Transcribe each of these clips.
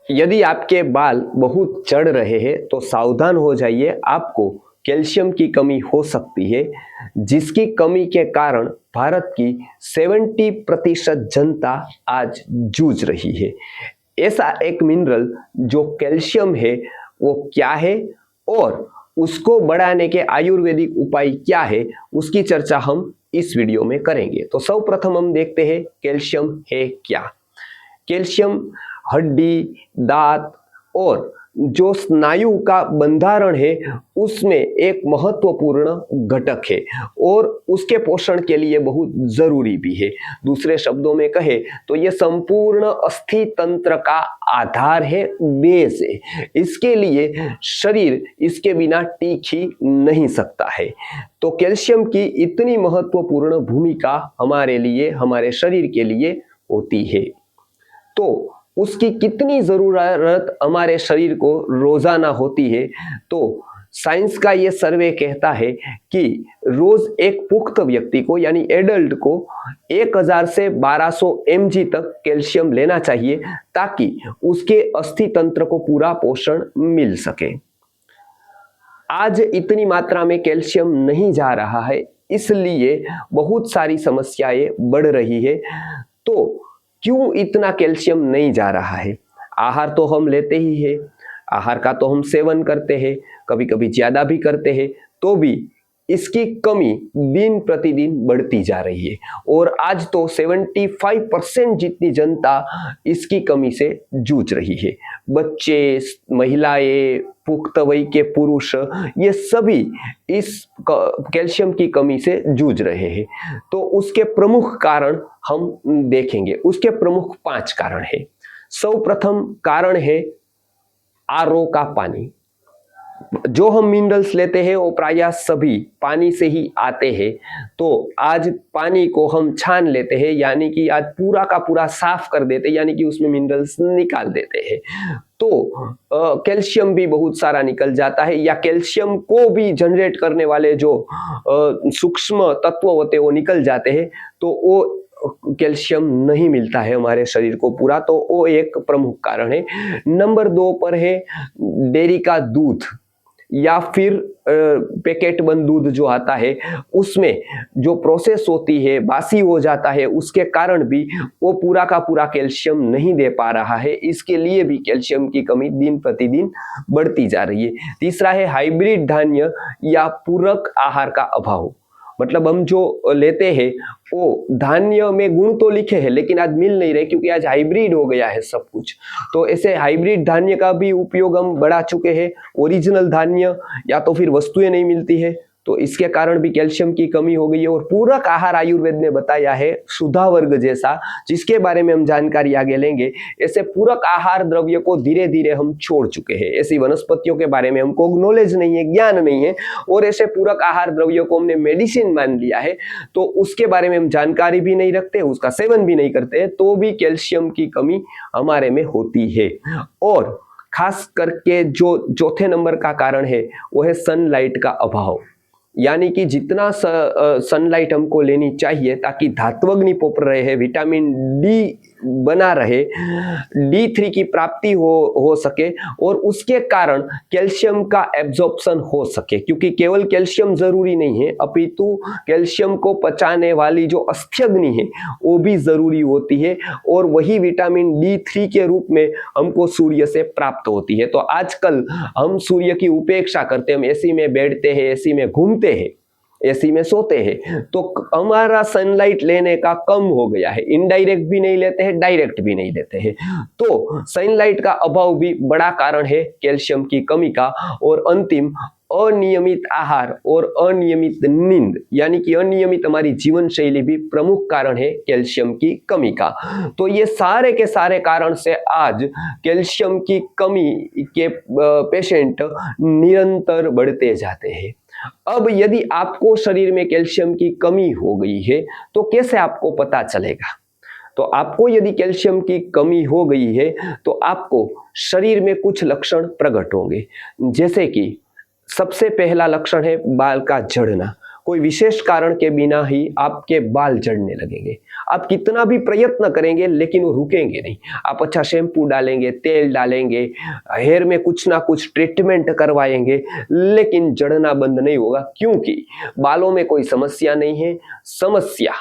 यदि आपके बाल बहुत झड़ रहे हैं तो सावधान हो जाइए, आपको कैल्शियम की कमी हो सकती है, जिसकी कमी के कारण भारत की 70% जनता आज जूझ रही है। ऐसा एक मिनरल जो कैल्शियम है वो क्या है और उसको बढ़ाने के आयुर्वेदिक उपाय क्या है, उसकी चर्चा हम इस वीडियो में करेंगे। तो सर्वप्रथम हम देखते हैं कैल्शियम है क्या। कैल्शियम हड्डी, दांत और जो स्नायु का बंधारण है उसमें एक महत्वपूर्ण घटक है और उसके पोषण के लिए बहुत जरूरी भी है। दूसरे शब्दों में कहे तो ये संपूर्ण अस्थि तंत्र का आधार है, बेस है। इसके लिए शरीर इसके बिना टिक ही नहीं सकता है। तो कैल्शियम की इतनी महत्वपूर्ण भूमिका हमारे लिए, हमारे शरीर के लिए होती है। तो उसकी कितनी जरूरत हमारे शरीर को रोजाना होती है, तो साइंस का ये सर्वे कहता है कि रोज एक पुख्त व्यक्ति को यानी एडल्ट को 1000 से 1200 mg तक कैल्शियम लेना चाहिए ताकि उसके अस्थि तंत्र को पूरा पोषण मिल सके। आज इतनी मात्रा में कैल्शियम नहीं जा रहा है, इसलिए बहुत सारी समस्याएं बढ़ रही है। तो क्यों इतना कैल्शियम नहीं जा रहा है? आहार तो हम लेते ही है, आहार का तो हम सेवन करते हैं, कभी कभी ज्यादा भी करते हैं, तो भी इसकी कमी दिन प्रतिदिन बढ़ती जा रही है और आज तो 75% जितनी जनता इसकी कमी से जूझ रही है। बच्चे, महिलाएं, पुख्त वय के पुरुष, ये सभी इस कैल्शियम की कमी से जूझ रहे हैं। तो उसके प्रमुख कारण हम देखेंगे। उसके प्रमुख 5 कारण है। सर्वप्रथम कारण है आरओ का पानी। जो हम मिनरल्स लेते हैं वो प्रायः सभी पानी से ही आते हैं। तो आज पानी को हम छान लेते हैं, यानी कि आज पूरा का पूरा साफ कर देते हैं, यानी कि उसमें मिनरल्स निकाल देते हैं। तो कैल्शियम भी बहुत सारा निकल जाता है, या कैल्शियम को भी जनरेट करने वाले जो सूक्ष्म तत्व होते हैं वो निकल जाते हैं। तो वो कैल्शियम नहीं मिलता है हमारे शरीर को पूरा। तो वो एक प्रमुख कारण है। नंबर 2 पर है डेयरी का दूध या फिर पैकेट बंद दूध जो आता है, उसमें जो प्रोसेस होती है, बासी हो जाता है, उसके कारण भी वो पूरा का पूरा कैल्शियम नहीं दे पा रहा है। इसके लिए भी कैल्शियम की कमी दिन प्रतिदिन बढ़ती जा रही है। तीसरा है हाइब्रिड धान्य या पूरक आहार का अभाव। मतलब हम जो लेते हैं वो धान्य में गुण तो लिखे हैं लेकिन आज मिल नहीं रहे, क्योंकि आज हाइब्रिड हो गया है सब कुछ। तो ऐसे हाइब्रिड धान्य का भी उपयोग हम बढ़ा चुके हैं। ओरिजिनल धान्य या तो फिर वस्तुएं नहीं मिलती है, तो इसके कारण भी कैल्शियम की कमी हो गई है। और पूरक आहार आयुर्वेद ने बताया है सुधा वर्ग जैसा, जिसके बारे में हम जानकारी आगे लेंगे। ऐसे पूरक आहार द्रव्य को धीरे धीरे हम छोड़ चुके हैं। ऐसी वनस्पतियों के बारे में हमको नॉलेज नहीं है, ज्ञान नहीं है, और ऐसे पूरक आहार द्रव्यों को हमने मेडिसिन मान लिया है। तो उसके बारे में हम जानकारी भी नहीं रखते, उसका सेवन भी नहीं करते, तो भी कैल्शियम की कमी हमारे में होती है। और खास करके जो चौथे नंबर का कारण है वो है सनलाइट का अभाव। यानी कि जितना सनलाइट हमको लेनी चाहिए ताकि धात्वग्नि प्रॉपर रहे, विटामिन डी बना रहे, D3 की प्राप्ति हो सके और उसके कारण कैल्शियम का एब्जॉर्प्शन हो सके। क्योंकि केवल कैल्शियम जरूरी नहीं है, अपितु कैल्शियम को पचाने वाली जो अस्थिअग्नि है वो भी जरूरी होती है, और वही विटामिन D3 के रूप में हमको सूर्य से प्राप्त होती है। तो आजकल हम सूर्य की उपेक्षा करते हैं, हम एसी में बैठते हैं, एसी में घूमते हैं, एसी में सोते हैं, तो हमारा सनलाइट लेने का कम हो गया है। इनडायरेक्ट भी नहीं लेते हैं, डायरेक्ट भी नहीं लेते हैं। तो सनलाइट का अभाव भी बड़ा कारण है कैल्शियम की कमी का। और अंतिम, अनियमित आहार और अनियमित नींद, यानी कि अनियमित हमारी जीवन शैली भी प्रमुख कारण है कैल्शियम की कमी का। तो ये सारे के सारे कारण से आज कैल्शियम की कमी के पेशेंट निरंतर बढ़ते जाते हैं। अब यदि आपको शरीर में कैल्शियम की कमी हो गई है तो कैसे आपको पता चलेगा? तो आपको यदि कैल्शियम की कमी हो गई है तो आपको शरीर में कुछ लक्षण प्रकट होंगे। जैसे कि सबसे पहला लक्षण है बाल का झड़ना। कोई विशेष कारण के बिना ही आपके बाल झड़ने लगेंगे। आप कितना भी प्रयत्न करेंगे लेकिन वो रुकेंगे नहीं। आप अच्छा शैम्पू डालेंगे, तेल डालेंगे, हेयर में कुछ ना कुछ ट्रीटमेंट करवाएंगे, लेकिन झड़ना बंद नहीं होगा, क्योंकि बालों में कोई समस्या नहीं है। समस्या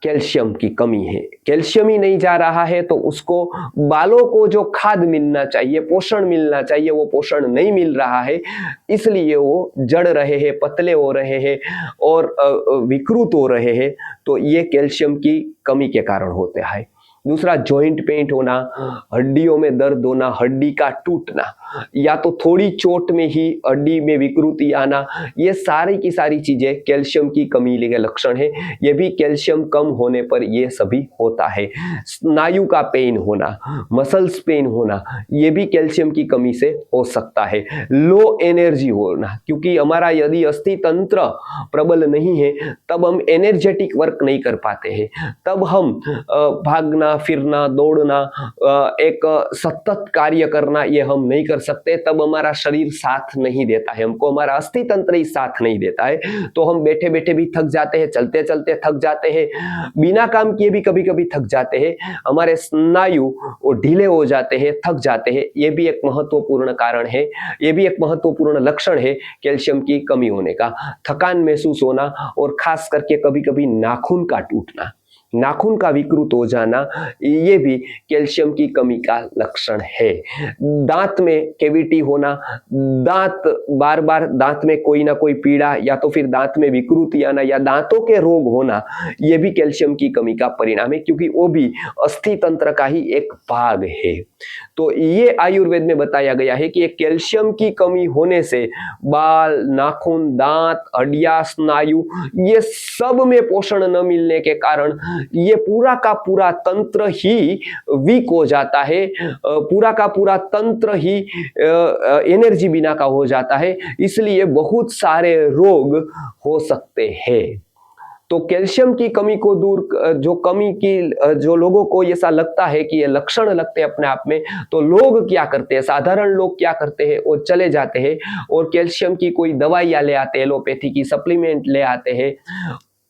कैल्शियम की कमी है। कैल्शियम ही नहीं जा रहा है तो उसको बालों को जो खाद मिलना चाहिए, पोषण मिलना चाहिए, वो पोषण नहीं मिल रहा है, इसलिए वो जड़ रहे हैं, पतले हो रहे हैं और विकृत हो रहे हैं। तो ये कैल्शियम की कमी के कारण होते हैं। दूसरा, जॉइंट पेन होना, हड्डियों में दर्द होना, हड्डी का टूटना, या तो थोड़ी चोट में ही हड्डी में विकृति आना, ये सारी की सारी चीजें कैल्शियम की कमी के लक्षण है। ये भी कैल्शियम कम होने पर ये सभी होता है। स्नायु का पेन होना, मसल्स पेन होना, ये भी कैल्शियम की कमी से हो सकता है। लो एनर्जी होना, क्योंकि हमारा यदि अस्थि तंत्र प्रबल नहीं है तब हम एनर्जेटिक वर्क नहीं कर पाते हैं, तब हम भागना फिरना, दौड़ना, एक सतत कार्य करना, ये हम नहीं कर सकते। तब हमारा शरीर साथ नहीं देता है, हमको हमारा अस्थि तंत्र ही साथ नहीं देता है। तो हम बैठे बैठे भी थक जाते हैं, चलते चलते थक जाते हैं, बिना काम किए भी कभी कभी थक जाते हैं, हमारे स्नायु वो ढीले हो जाते हैं, थक जाते हैं। ये भी एक महत्वपूर्ण कारण है, ये भी एक महत्वपूर्ण लक्षण है कैल्शियम की कमी होने का। थकान महसूस होना और खास करके कभी कभी नाखून का टूटना, नाखून का विकृत हो जाना, ये भी कैल्शियम की कमी का लक्षण है। दांत में कैविटी होना, दांत बार बार दांत में कोई ना कोई पीड़ा या तो फिर दांत में विकृति आना या दांतों के रोग होना, ये भी कैल्शियम की कमी का परिणाम है, क्योंकि वो भी अस्थि तंत्र का ही एक भाग है। तो ये आयुर्वेद में बताया गया है कि कैल्शियम की कमी होने से बाल, नाखून, दांत, हड्डियां, स्नायु, ये सब में पोषण न मिलने के कारण ये पूरा का पूरा तंत्र ही वीक हो जाता है, पूरा का पूरा तंत्र ही एनर्जी बिना का हो जाता है, इसलिए बहुत सारे रोग हो सकते हैं। तो कैल्शियम की कमी को दूर, जो कमी की जो लोगों को ऐसा लगता है कि ये लक्षण लगते हैं अपने आप में, तो लोग क्या करते हैं, साधारण लोग क्या करते हैं, वो चले जाते हैं और कैल्शियम की कोई दवाइयां ले आते हैं, एलोपैथी की सप्लीमेंट ले आते हैं।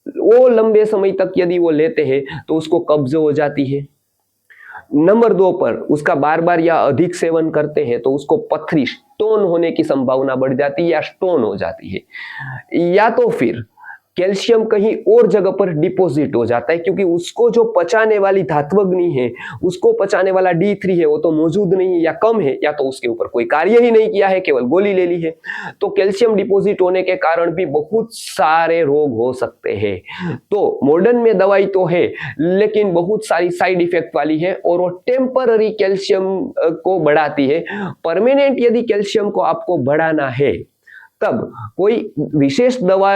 वो लंबे समय तक यदि वो लेते हैं तो उसको कब्ज हो जाती है। नंबर 2 पर उसका बार बार या अधिक सेवन करते हैं तो उसको पथरी, स्टोन होने की संभावना बढ़ जाती है या स्टोन हो जाती है। या तो फिर कैल्शियम कहीं और जगह पर डिपॉजिट हो जाता है, क्योंकि उसको जो पचाने वाली धात्वग्नि है, उसको पचाने वाला D3 है, वो तो मौजूद नहीं है या कम है, या तो उसके ऊपर कोई कार्य ही नहीं किया है, केवल गोली ले ली है। तो कैल्शियम डिपॉजिट होने के कारण भी बहुत सारे रोग हो सकते हैं। तो मॉडर्न में दवाई तो है लेकिन बहुत सारी साइड इफेक्ट वाली है और वो टेम्पररी कैल्शियम को बढ़ाती है। परमानेंट यदि कैल्शियम को आपको बढ़ाना है तब कोई विशेष दवा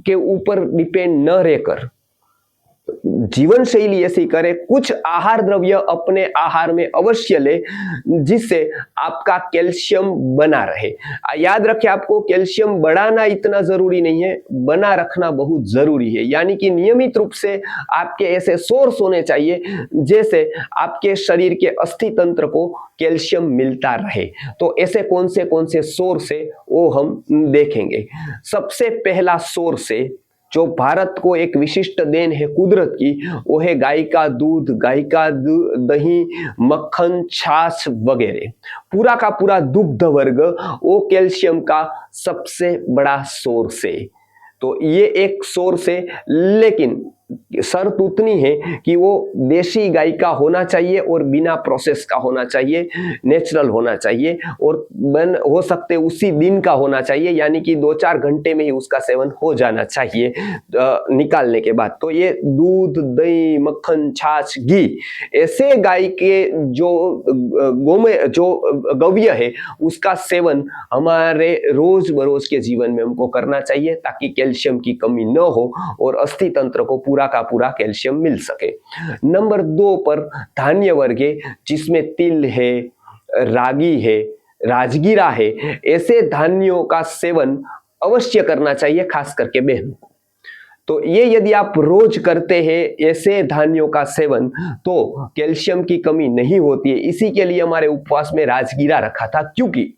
के ऊपर डिपेंड न रहकर जीवन शैली ऐसी करे, कुछ आहार द्रव्य अपने आहार में अवश्य ले जिससे आपका कैल्शियम बना रहे। याद रखें, आपको कैल्शियम बढ़ाना इतना जरूरी नहीं है, बना रखना बहुत जरूरी है। यानी कि नियमित रूप से आपके ऐसे सोर्स होने चाहिए जैसे आपके शरीर के अस्थि तंत्र को कैल्शियम मिलता रहे। तो ऐसे कौन से सोर्स है वो हम देखेंगे। सबसे पहला सोर्स है जो भारत को एक विशिष्ट देन है कुदरत की, वो है गाय का दूध, गाय का दही, मक्खन, छाछ वगैरह। पूरा का पूरा दुग्ध वर्ग वो कैल्शियम का सबसे बड़ा सोर्स है। तो ये एक सोर्स है, लेकिन शर्त उतनी है कि वो देशी गाय का होना चाहिए और बिना प्रोसेस का होना चाहिए, नेचुरल होना चाहिए और हो सकते उसी दिन का होना चाहिए, यानी कि 2-4 घंटे में ही उसका सेवन हो जाना चाहिए निकालने के बाद। तो ये दूध, दही, मक्खन, छाछ, घी, ऐसे गाय के जो गव्य है उसका सेवन हमारे रोज बरोज के जीवन में हमको करना चाहिए, ताकि कैल्शियम की कमी न हो और अस्थि तंत्र को पूरा का पूरा कैल्शियम मिल सके। नंबर 2 पर धान्य वर्ग है, जिसमें तिल है, रागी है, राजगीरा है। ऐसे धान्यों का सेवन अवश्य करना चाहिए, खास करके बहनों को। तो ये यदि आप रोज करते हैं ऐसे धान्यों का सेवन तो कैल्शियम की कमी नहीं होती है। इसी के लिए हमारे उपवास में राजगीरा रखा था, क्योंकि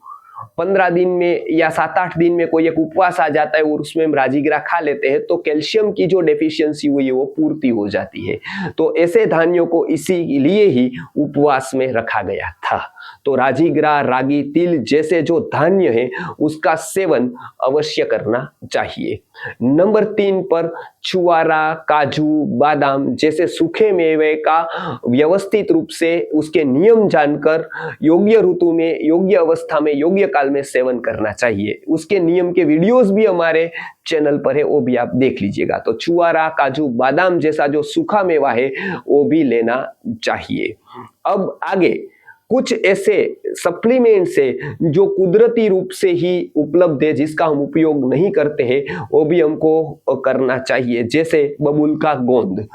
15 दिन में या 7-8 दिन में कोई एक उपवास आ जाता है और उसमें हम राजीगरा खा लेते हैं तो कैल्शियम की जो डेफिशिएंसी हुई है वो पूर्ति हो जाती है। तो ऐसे धान्यों को इसीलिए ही उपवास में रखा गया था। तो राजीगरा, रागी, तिल जैसे जो धान्य है उसका सेवन अवश्य करना चाहिए। नंबर 3 पर छुआरा, काजू, बादाम जैसे सूखे मेवे का व्यवस्थित रूप से उसके नियम जानकर योग्य ऋतु में, योग्य अवस्था में, योग्य काल में सेवन करना चाहिए। उसके नियम के वीडियोस भी हमारे चैनल पर है, वो भी आप देख लीजिएगा। तो छुआरा, काजू, बादाम जैसा जो सूखा मेवा है वो भी लेना चाहिए। अब आगे कुछ ऐसे सप्लीमेंट्स है जो कुदरती रूप से ही उपलब्ध है जिसका हम उपयोग नहीं करते हैं, वो भी हमको करना चाहिए। जैसे बबूल का गोंद,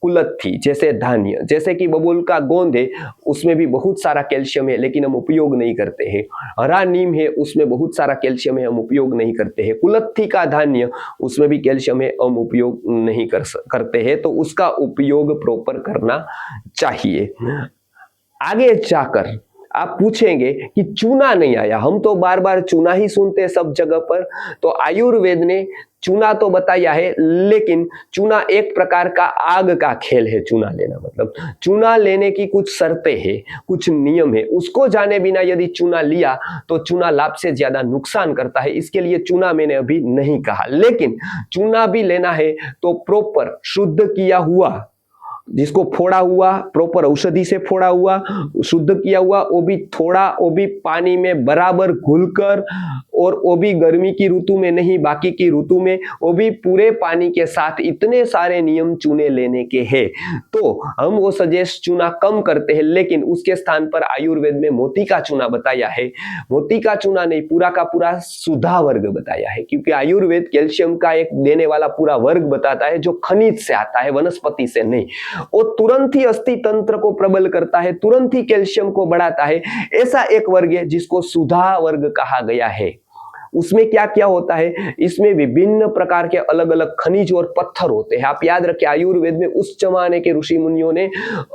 कुलत्थी जैसे धान्य, जैसे कि बबूल का गोंद है उसमें भी बहुत सारा कैल्शियम है लेकिन हम उपयोग नहीं करते हैं। हरा नीम है उसमें बहुत सारा कैल्शियम है, हम उपयोग नहीं करते हैं। कुलत्थी का धान्य उसमें भी कैल्शियम है, हम उपयोग नहीं करते हैं, तो उसका उपयोग प्रॉपर करना चाहिए। आगे जाकर आप पूछेंगे कि चूना नहीं आया, हम तो बार बार चूना ही सुनते हैं सब जगह पर। तो आयुर्वेद ने चूना तो बताया है लेकिन चूना एक प्रकार का आग का खेल है। चूना लेना मतलब चूना लेने की कुछ शर्तें हैं, कुछ नियम है, उसको जाने बिना यदि चूना लिया तो चूना लाभ से ज्यादा नुकसान करता है। इसके लिए चूना मैंने अभी नहीं कहा, लेकिन चूना भी लेना है तो प्रॉपर शुद्ध किया हुआ, जिसको फोड़ा हुआ, प्रॉपर औषधि से फोड़ा हुआ, शुद्ध किया हुआ, वो भी थोड़ा, वो भी पानी में बराबर घुलकर, और वो भी गर्मी की ऋतु में नहीं, बाकी की ऋतु में, वो भी पूरे पानी के साथ। इतने सारे नियम चूने लेने के हैं। तो हम वो सजेस्ट चूना कम करते हैं, लेकिन उसके स्थान पर आयुर्वेद में मोती का चूना बताया है। मोती का चूना नहीं, पूरा का पूरा सुधा वर्ग बताया है, क्योंकि आयुर्वेद कैल्शियम का एक देने वाला पूरा वर्ग बताता है जो खनिज से आता है, वनस्पति से नहीं। वो तुरंत ही अस्थि तंत्र को प्रबल करता है, तुरंत ही कैल्शियम को बढ़ाता है। ऐसा एक वर्ग है जिसको सुधा वर्ग कहा गया है। उसमें क्या क्या होता है, इसमें विभिन्न प्रकार के अलग अलग खनिज और पत्थर होते हैं। आप याद रखिए, आयुर्वेद में उस जमाने के ऋषि मुनियों ने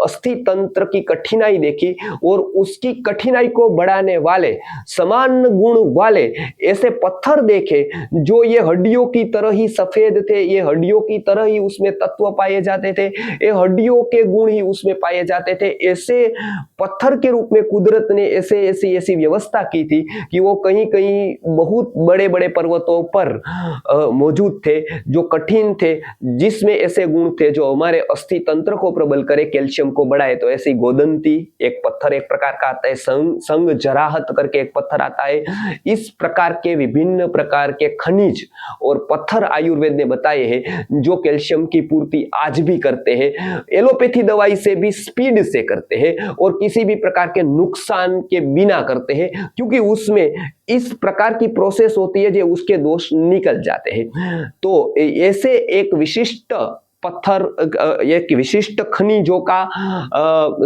अस्थि तंत्र की कठिनाई देखी और उसकी कठिनाई को बढ़ाने वाले, समान गुण वाले ऐसे पत्थर देखे जो ये हड्डियों की तरह ही सफेद थे, ये हड्डियों की तरह ही उसमें तत्व पाए जाते थे, ये हड्डियों के गुण ही उसमें पाए जाते थे। ऐसे पत्थर के रूप में कुदरत ने ऐसी व्यवस्था की थी कि वो कहीं कहीं बहुत बड़े बड़े पर्वतों पर मौजूद थे, जो कठिन थे, जिसमें ऐसे गुण थे जो हमारे अस्थि तंत्र को प्रबल करे, कैल्शियम को बढ़ाए। तो ऐसी गोदंती एक पत्थर एक प्रकार का आता है, संग जराहत करके एक पत्थर आता है। इस प्रकार के विभिन्न प्रकार के खनिज और पत्थर आयुर्वेद ने बताए हैं जो कैल्शियम की पूर्ति आज भी करते हैं, एलोपैथी दवाई से भी स्पीड से करते हैं और किसी भी प्रकार के नुकसान के बिना करते हैं, क्योंकि उसमें इस प्रकार की प्रोसेस होती है जो उसके दोष निकल जाते हैं। तो ऐसे एक विशिष्ट पत्थर, एक विशिष्ट खनिजों का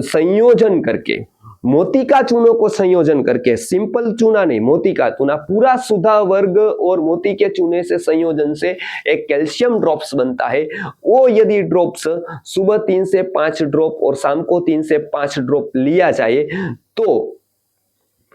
संयोजन करके, मोती का चूनों को संयोजन करके, सिंपल चूना नहीं, मोती का चूना, पूरा सुधा वर्ग और मोती के चूने से संयोजन से एक कैल्शियम ड्रॉप्स बनता है। वो यदि ड्रॉप्स सुबह 3 से 5 ड्रॉप और शाम को 3 से 5 ड्रॉप लिया जाए तो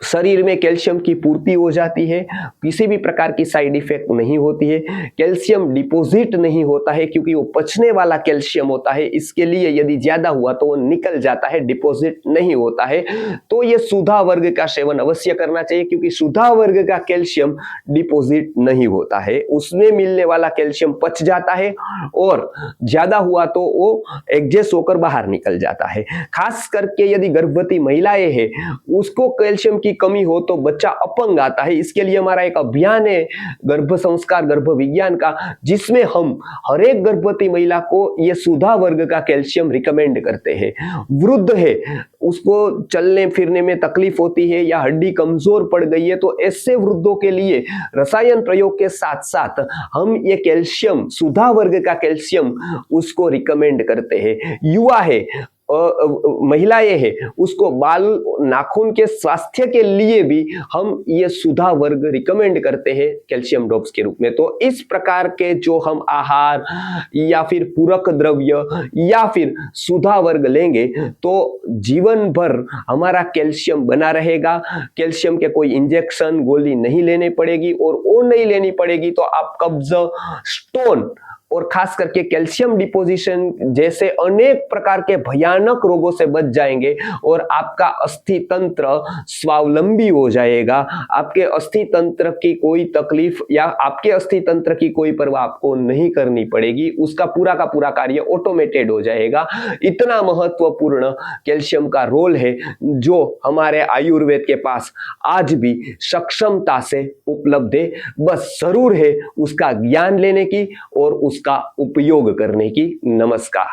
शरीर में कैल्शियम की पूर्ति हो जाती है, किसी भी प्रकार की साइड इफेक्ट नहीं होती है, कैल्शियम डिपॉजिट नहीं होता है क्योंकि वो पचने वाला कैल्शियम होता है। इसके लिए यदि ज्यादा हुआ तो वो निकल जाता है, डिपॉजिट नहीं होता है। तो ये सुधा वर्ग का सेवन अवश्य करना चाहिए, क्योंकि सुधा वर्ग का कैल्शियम डिपॉजिट नहीं होता है, उसमें मिलने वाला कैल्शियम पच जाता है और ज्यादा हुआ तो वो एडजस्ट होकर बाहर निकल जाता है। खास करके यदि गर्भवती महिलाएं हैं, उसको कैल्शियम की कमी हो तो बच्चा अपंग आता है। इसके लिए हमारा एक अभियान है गर्भ संस्कार, गर्भ विज्ञान का, जिसमें हम हर एक गर्भवती महिला को ये सुधा वर्ग का कैल्शियम रिकमेंड करते हैं। वृद्ध है, उसको चलने फिरने में तकलीफ होती है या हड्डी कमजोर पड़ गई है, तो ऐसे वृद्धों के लिए रसायन प्रयोग के साथ साथ हम ये कैल्शियम, सुधा वर्ग का कैल्शियम उसको रिकमेंड करते हैं। युवा है, महिलाएं हैं उसको बाल नाखून के स्वास्थ्य के लिए भी हम ये सुधा वर्ग रिकमेंड करते हैं कैल्शियम ड्रॉप्स के रूप में। तो इस प्रकार के जो हम आहार या फिर पूरक द्रव्य या फिर सुधा वर्ग लेंगे तो जीवन भर हमारा कैल्शियम बना रहेगा। कैल्शियम के कोई इंजेक्शन गोली नहीं लेनी पड़ेगी, और वो नहीं लेनी पड़ेगी तो आप कब्ज, स्टोन और खास करके कैल्शियम डिपोजिशन जैसे अनेक प्रकार के भयानक रोगों से बच जाएंगे, और आपका अस्थि तंत्र स्वावलंबी हो जाएगा। आपके अस्थि तंत्र की कोई तकलीफ या आपके अस्थि तंत्र की कोई परवाह आपको नहीं करनी पड़ेगी, उसका पूरा का पूरा कार्य ऑटोमेटेड हो जाएगा। इतना महत्वपूर्ण कैल्शियम का रोल है जो हमारे आयुर्वेद के पास आज भी सक्षमता से उपलब्ध है। बस जरूर है उसका ज्ञान लेने की और उसका उपयोग करने की। नमस्कार।